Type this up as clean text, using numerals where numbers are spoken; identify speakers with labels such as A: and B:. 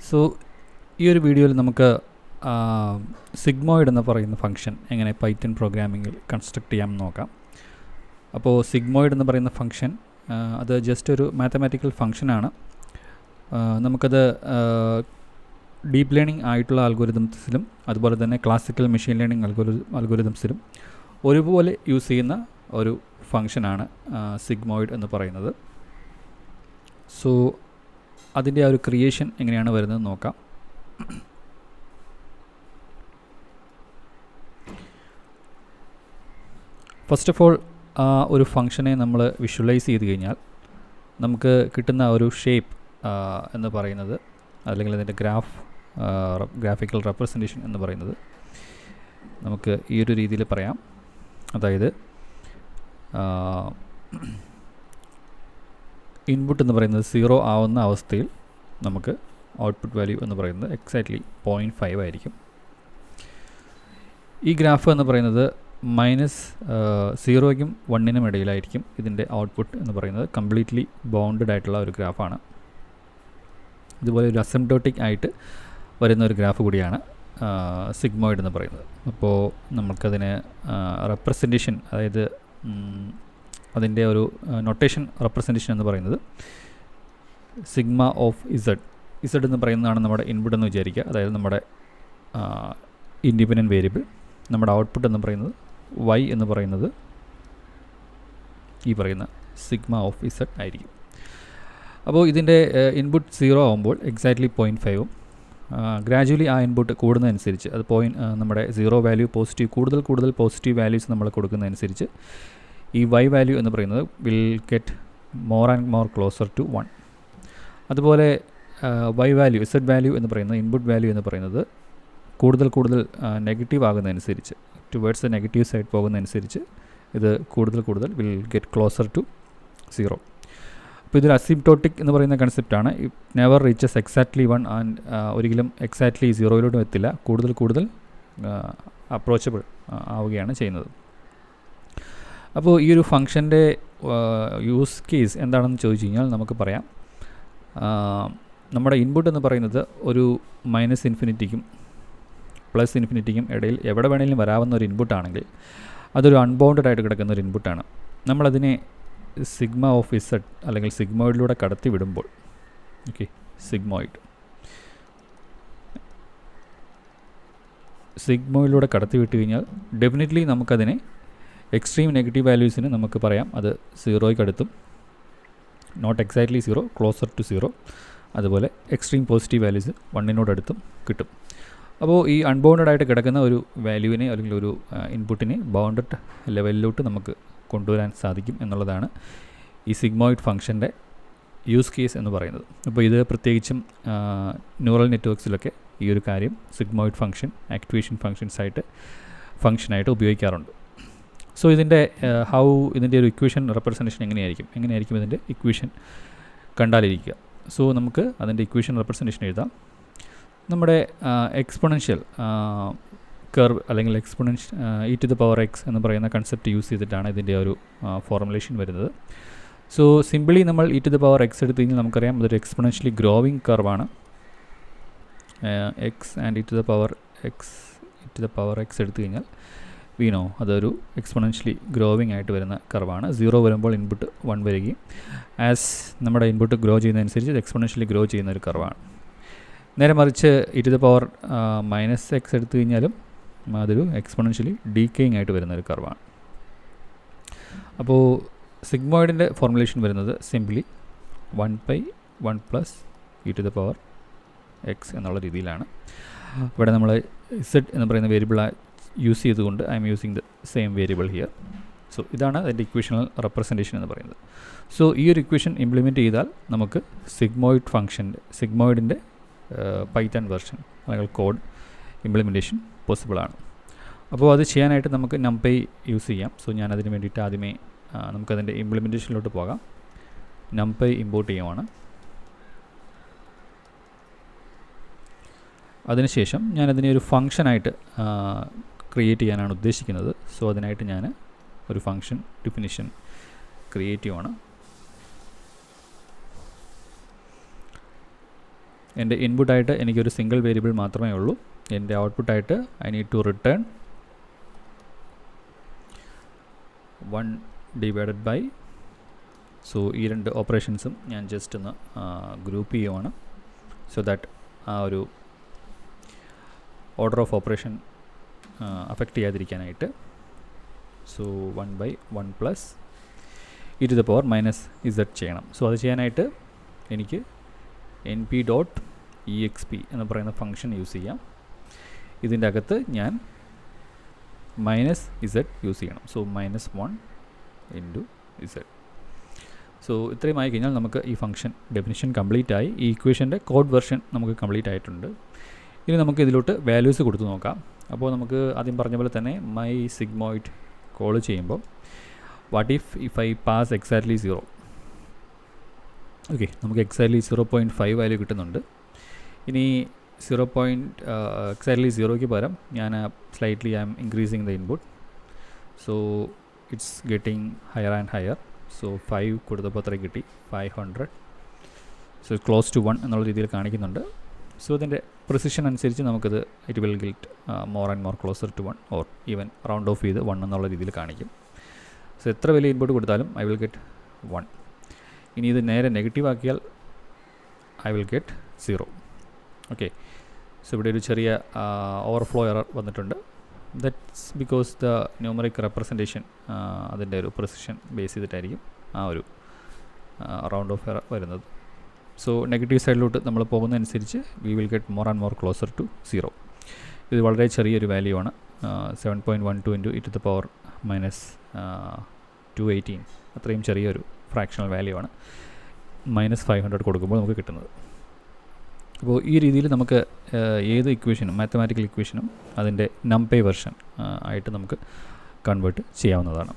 A: So ഈ ഒരു വീഡിയോയിൽ നമുക്ക് സിഗ്മോയിഡ് എന്ന് പറയുന്ന ഫംഗ്ഷൻ എങ്ങനെ പൈത്തൺ പ്രോഗ്രാമിങ്ങിൽ കൺസ്ട്രക്റ്റ് ചെയ്യാമെന്ന് നോക്കാം. അപ്പോൾ സിഗ്മോയിഡ് എന്ന് പറയുന്ന ഫംഗ്ഷൻ അത് ജസ്റ്റ് ഒരു മാത്തമാറ്റിക്കൽ ഫംഗ്ഷനാണ്. നമുക്കത് ഡീപ്പ് ലേണിംഗ് ആയിട്ടുള്ള അൽഗോരിതംസിലും അതുപോലെ തന്നെ ക്ലാസിക്കൽ മെഷീൻ ലേണിംഗ് അൽഗോരിതംസിലും ഒരുപോലെ യൂസ് ചെയ്യുന്ന ഒരു ഫംഗ്ഷനാണ് സിഗ്മോയിഡ് എന്ന് പറയുന്നത്. സോ അതിൻ്റെ ആ ഒരു ക്രിയേഷൻ എങ്ങനെയാണ് വരുന്നത് നോക്കാം. ഫസ്റ്റ് ഓഫ് ഓൾ ഒരു ഫംഗ്ഷനെ നമ്മൾ വിഷ്വലൈസ് ചെയ്ത് കഴിഞ്ഞാൽ നമുക്ക് കിട്ടുന്ന ഒരു ഷേപ്പ് എന്ന് പറയുന്നത്, അല്ലെങ്കിൽ അതിൻ്റെ ഗ്രാഫിക്കൽ റെപ്രസെൻറ്റേഷൻ എന്ന് പറയുന്നത് നമുക്ക് ഈ ഒരു രീതിയിൽ പറയാം. അതായത് ഇൻപുട്ട് എന്ന് പറയുന്നത് 0 ആവുന്ന അവസ്ഥയിൽ നമുക്ക് ഔട്ട്പുട്ട് വാല്യൂ എന്ന് പറയുന്നത് എക്സാക്ട്ലി 0.5 ആയിരിക്കും. ഈ ഗ്രാഫ് എന്ന് പറയുന്നത് -0ക്കും 1നും ഇടയിലായിരിക്കും ഇതിൻ്റെ ഔട്ട്പുട്ട് എന്ന് പറയുന്നത്. കംപ്ലീറ്റ്ലി ബൗണ്ടഡ് ആയിട്ടുള്ള ഒരു ഗ്രാഫാണ്. ഇതുപോലെ ഒരു അസിംപ്റ്റോട്ടിക് ആയിട്ട് വരുന്ന ഒരു ഗ്രാഫ് കൂടിയാണ് സിഗ്മോയിഡ് എന്ന് പറയുന്നത്. അപ്പോൾ നമുക്കതിന് റെപ്രസെൻറ്റേഷൻ, അതായത് അതിൻ്റെ ഒരു നൊട്ടേഷൻ റെപ്രസെൻറ്റേഷൻ എന്ന് പറയുന്നത് സിഗ്മ ഓഫ് ഇസഡ് എന്ന് പറയുന്നതാണ് നമ്മുടെ ഇൻപുട്ട് എന്ന് വിചാരിക്കുക. അതായത് നമ്മുടെ ഇൻഡിപെൻഡൻറ്റ് വേരിയബിൾ. നമ്മുടെ ഔട്ട്പുട്ട് എന്ന് പറയുന്നത് y എന്ന് പറയുന്നത് ഈ പറയുന്ന സിഗ്മ ഓഫ് ഇസഡ് ആയിരിക്കും. അപ്പോൾ ഇതിൻ്റെ ഇൻപുട്ട് 0 ആകുമ്പോൾ എക്സാക്ട്ലി 0.5ഉം ഗ്രാജുവലി ആ ഇൻപുട്ട് കൂടുന്നതനുസരിച്ച് അത് നമ്മുടെ 0 വാല്യൂ പോസിറ്റീവ് കൂടുതൽ പോസിറ്റീവ് വാല്യൂസ് നമ്മൾ കൊടുക്കുന്നതനുസരിച്ച് ഈ y വാല്യൂ എന്ന് പറയുന്നത് will get more and more closer to 1. അതുപോലെ y വാല്യൂ ഇസഡ് വാല്യൂ എന്ന് പറയുന്നത് ഇൻപുട്ട് വാല്യൂ എന്ന് പറയുന്നത് കൂടുതൽ നെഗറ്റീവ് ആകുന്നതനുസരിച്ച്, ടുവേർഡ്സ് ദ നെഗറ്റീവ് സൈഡ് പോകുന്നതനുസരിച്ച് ഇത് കൂടുതൽ വിൽ ഗെറ്റ് ക്ലോസർ ടു 0. അപ്പോൾ ഇതൊരു അസിംപ്റ്റോട്ടിക് എന്ന് പറയുന്ന കൺസെപ്റ്റാണ്. It never reaches exactly 1 and ഒരിക്കലും എക്സാക്ട്ലി 0യിലോട്ടും എത്തില്ല. കൂടുതൽ അപ്രോച്ചബിൾ ആവുകയാണ് ചെയ്യുന്നത്. അപ്പോൾ ഈ ഒരു ഫംഗ്ഷൻ്റെ യൂസ് കേസ് എന്താണെന്ന് ചോദിച്ചു കഴിഞ്ഞാൽ നമുക്ക് പറയാം, നമ്മുടെ ഇൻപുട്ട് എന്ന് പറയുന്നത് ഒരു -ഇൻഫിനിറ്റിക്കും +ഇൻഫിനിറ്റിക്കും ഇടയിൽ എവിടെ വേണമെങ്കിലും വരാവുന്ന ഒരു ഇൻപുട്ടാണെങ്കിൽ അതൊരു അൺബൗണ്ടഡ് ആയിട്ട് കിടക്കുന്ന ഒരു ഇൻപുട്ടാണ്. നമ്മളതിനെ സിഗ്മ ഓഫ് ഇസഡ് അല്ലെങ്കിൽ സിഗ്മോയിഡിലൂടെ കടത്തി വിടുമ്പോൾ, സിഗ്മോയിഡിലൂടെ കടത്തി വിട്ട് കഴിഞ്ഞാൽ ഡെഫിനറ്റ്ലി നമുക്കതിനെ എക്സ്ട്രീം നെഗറ്റീവ് വാല്യൂസിന് നമുക്ക് പറയാം അത് 0യ്ക്ക് അടുത്തും, നോട്ട് എക്സാക്ട്ലി 0, ക്ലോസർ ടു 0. അതുപോലെ എക്സ്ട്രീം പോസിറ്റീവ് വാല്യൂസ് 1നോടടുത്തും കിട്ടും. അപ്പോൾ ഈ അൺബൗണ്ടഡ് ആയിട്ട് കിടക്കുന്ന ഒരു വാല്യൂവിനെ അല്ലെങ്കിൽ ഒരു ഇൻപുട്ടിനെ ബൗണ്ടഡ് ലെവലിലോട്ട് നമുക്ക് കൊണ്ടുവരാൻ സാധിക്കും എന്നുള്ളതാണ് ഈ സിഗ്മോയിഡ് ഫംഗ്ഷൻ്റെ യൂസ് കേസ് എന്ന് പറയുന്നത്. അപ്പോൾ ഇത് പ്രത്യേകിച്ചും ന്യൂറൽ നെറ്റ്വർക്ക്സിലൊക്കെ ഈ ഒരു കാര്യം സിഗ്മോയിഡ് ഫംഗ്ഷൻ ആക്ടിവേഷൻ ഫംഗ്ഷനായിട്ട് ഉപയോഗിക്കാറുണ്ട്. സോ ഇതിൻ്റെ ഇതിൻ്റെ ഒരു ഇക്വേഷൻ റെപ്രസെൻറ്റേഷൻ എങ്ങനെയായിരിക്കും ഇതിൻ്റെ ഇക്വേഷൻ കണ്ടാലിരിക്കുക. സോ നമുക്ക് അതിൻ്റെ ഇക്വേഷൻ റെപ്രസെൻറ്റേഷൻ എഴുതാം. നമ്മുടെ എക്സ്പൊണൻഷ്യൽ കർവ് അല്ലെങ്കിൽ e⁻x എന്ന് പറയുന്ന കൺസെപ്റ്റ് യൂസ് ചെയ്തിട്ടാണ് ഇതിൻ്റെ ഒരു ഫോർമുലേഷൻ വരുന്നത്. സോ സിംപിളി നമ്മൾ e⁻x എടുത്തു കഴിഞ്ഞാൽ നമുക്കറിയാം അതൊരു എക്സ്പൊണൻഷ്യലി ഗ്രോവിങ് കർവാണ്. x ആൻഡ് e⁻x എടുത്തു കഴിഞ്ഞാൽ വീണോ അതൊരു എക്സ്പൊണൻഷ്യലി ഗ്രോവിങ് ആയിട്ട് വരുന്ന കർവാണ്. 0 വരുമ്പോൾ ഇൻപുട്ട് 1 വരികയും ആസ് നമ്മുടെ ഇൻപുട്ട് ഗ്രോ ചെയ്യുന്നതനുസരിച്ച് ഇത് എക്സ്പൊണൻഷ്യലി ഗ്രോ ചെയ്യുന്ന ഒരു കർവാണ്. നേരെ മറിച്ച് e⁻−x എടുത്തു കഴിഞ്ഞാലും അതൊരു എക്സ്പൊണൻഷ്യലി ഡീക്കേയിങ് ആയിട്ട് വരുന്ന ഒരു കർവാണ്. അപ്പോൾ സിഗ്മോയിഡിൻ്റെ ഫോർമുലേഷൻ വരുന്നത് സിംപ്ലി 1/1 e⁻x എന്നുള്ള രീതിയിലാണ്. ഇവിടെ നമ്മൾ z എന്ന് പറയുന്ന വേരിയബിൾ യൂസ് ചെയ്തുകൊണ്ട് I M using the same variable here. So ഇതാണ് അതിൻ്റെ ഇക്വേഷണൽ റെപ്രസെൻറ്റേഷൻ എന്ന് പറയുന്നത്. സോ ഈ ഒരു ഇക്വേഷൻ ഇംപ്ലിമെൻറ്റ് ചെയ്താൽ നമുക്ക് സിഗ്മോയിഡിൻ്റെ പൈത്തൺ വെർഷൻ അല്ലെങ്കിൽ കോഡ് ഇംപ്ലിമെൻറ്റേഷൻ പോസിബിൾ ആണ്. അപ്പോൾ അത് ചെയ്യാനായിട്ട് നമുക്ക് numpy യൂസ് ചെയ്യാം. സോ ഞാൻ അതിന് വേണ്ടിയിട്ട് ആദ്യമേ നമുക്കതിൻ്റെ ഇംപ്ലിമെൻറ്റേഷനിലോട്ട് പോകാം. numpy ഇമ്പോർട്ട് ചെയ്യുവാണ്. അതിനുശേഷം ഞാനതിനെ ഒരു ഫംഗ്ഷനായിട്ട് ക്രിയേറ്റ് ചെയ്യാനാണ് ഉദ്ദേശിക്കുന്നത്. സോ അതിനായിട്ട് ഞാൻ ഒരു ഫംഗ്ഷൻ ഡെഫിനിഷൻ ക്രിയേറ്റ് ചെയ്യുവാണ്. എൻ്റെ ഇൻപുട്ടായിട്ട് എനിക്കൊരു സിംഗിൾ വേരിയബിൾ മാത്രമേ ഉള്ളൂ. എൻ്റെ ഔട്ട്പുട്ടായിട്ട് I need to return 1 divided by. So ഈ രണ്ട് ഓപ്പറേഷൻസും ഞാൻ ജസ്റ്റ് ഒന്ന് ഗ്രൂപ്പ് ചെയ്യുവാണ്, സോ ദാറ്റ് ആ ഒരു ഓർഡർ ഓഫ് ഓപ്പറേഷൻ അഫക്റ്റ് ചെയ്യാതിരിക്കാനായിട്ട്. So 1/1 plus e to the power minus z ചെയ്യണം. സോ അത് ചെയ്യാനായിട്ട് എനിക്ക് np.exp എന്ന് പറയുന്ന ഫംഗ്ഷൻ യൂസ് ചെയ്യാം. ഇതിൻ്റെ അകത്ത് ഞാൻ മൈനസ് z യൂസ് ചെയ്യണം. So -1 into z. സോ ഇത്രയും ആയി കഴിഞ്ഞാൽ നമുക്ക് ഈ ഫംഗ്ഷൻ ഡെഫിനിഷൻ കംപ്ലീറ്റ് ആയി. ഈ ഇക്വേഷൻ്റെ കോഡ് വെർഷൻ നമുക്ക് കംപ്ലീറ്റ് ആയിട്ടുണ്ട്. ഇനി നമുക്ക് ഇതിലോട്ട് വാല്യൂസ് കൊടുത്തു നോക്കാം. അപ്പോൾ നമുക്ക് ആദ്യം പറഞ്ഞ പോലെ തന്നെ മൈ സിഗ്മോയിഡ് കോൾ ചെയ്യുമ്പോൾ what if I pass exactly 0. Okay, നമുക്ക് എക്സാക്ട്ലി 0.5 വാല്യൂ കിട്ടുന്നുണ്ട്. ഇനി എക്സാക്ട്ലി 0ക്ക് പകരം ഞാൻ slightly I am increasing the input. So it's getting higher and higher. So 5 കൊടുത്തപ്പോൾ അത്ര കിട്ടി 500. സോ ക്ലോസ് ടു 1 എന്നുള്ള രീതിയിൽ കാണിക്കുന്നുണ്ട്. സോ അതിൻ്റെ പ്രിസിഷൻ അനുസരിച്ച് നമുക്കത് it will get more and more closer to 1 or even round off ചെയ്ത് 1 എന്നുള്ള രീതിയിൽ കാണിക്കും. സോ എത്ര വലിയ ഇൻപുട്ട് കൊടുത്താലും ഐ വിൽ ഗെറ്റ് 1. ഇനി ഇത് നേരെ നെഗറ്റീവ് ആക്കിയാൽ I will get 0. Okay, so ഇവിടെ ഒരു ചെറിയ ഓവർഫ്ലോ എറർ വന്നിട്ടുണ്ട്. That's because the numeric representation അതിൻ്റെ ഒരു പ്രിസിഷൻ ബേസ് ചെയ്തിട്ടായിരിക്കും ആ ഒരു റൗണ്ട് ഓഫ് എറർ വരുന്നത്. സോ നെഗറ്റീവ് സൈഡിലോട്ട് നമ്മൾ പോകുന്നതനുസരിച്ച് we will get more and more closer to 0. ഇത് വളരെ ചെറിയൊരു വാല്യൂ ആണ്. 7.12 into e to the power minus 218 അത്രയും ചെറിയൊരു ഫ്രാക്ഷണൽ വാല്യൂ ആണ് -500 കൊടുക്കുമ്പോൾ നമുക്ക് കിട്ടുന്നത്. അപ്പോൾ ഈ രീതിയിൽ നമുക്ക് ഏത് ഇക്വേഷനും മാത്തമാറ്റിക്കൽ ഇക്വേഷനും അതിൻ്റെ നംപൈ വെർഷൻ ആയിട്ട് നമുക്ക് കൺവേർട്ട് ചെയ്യാവുന്നതാണ്.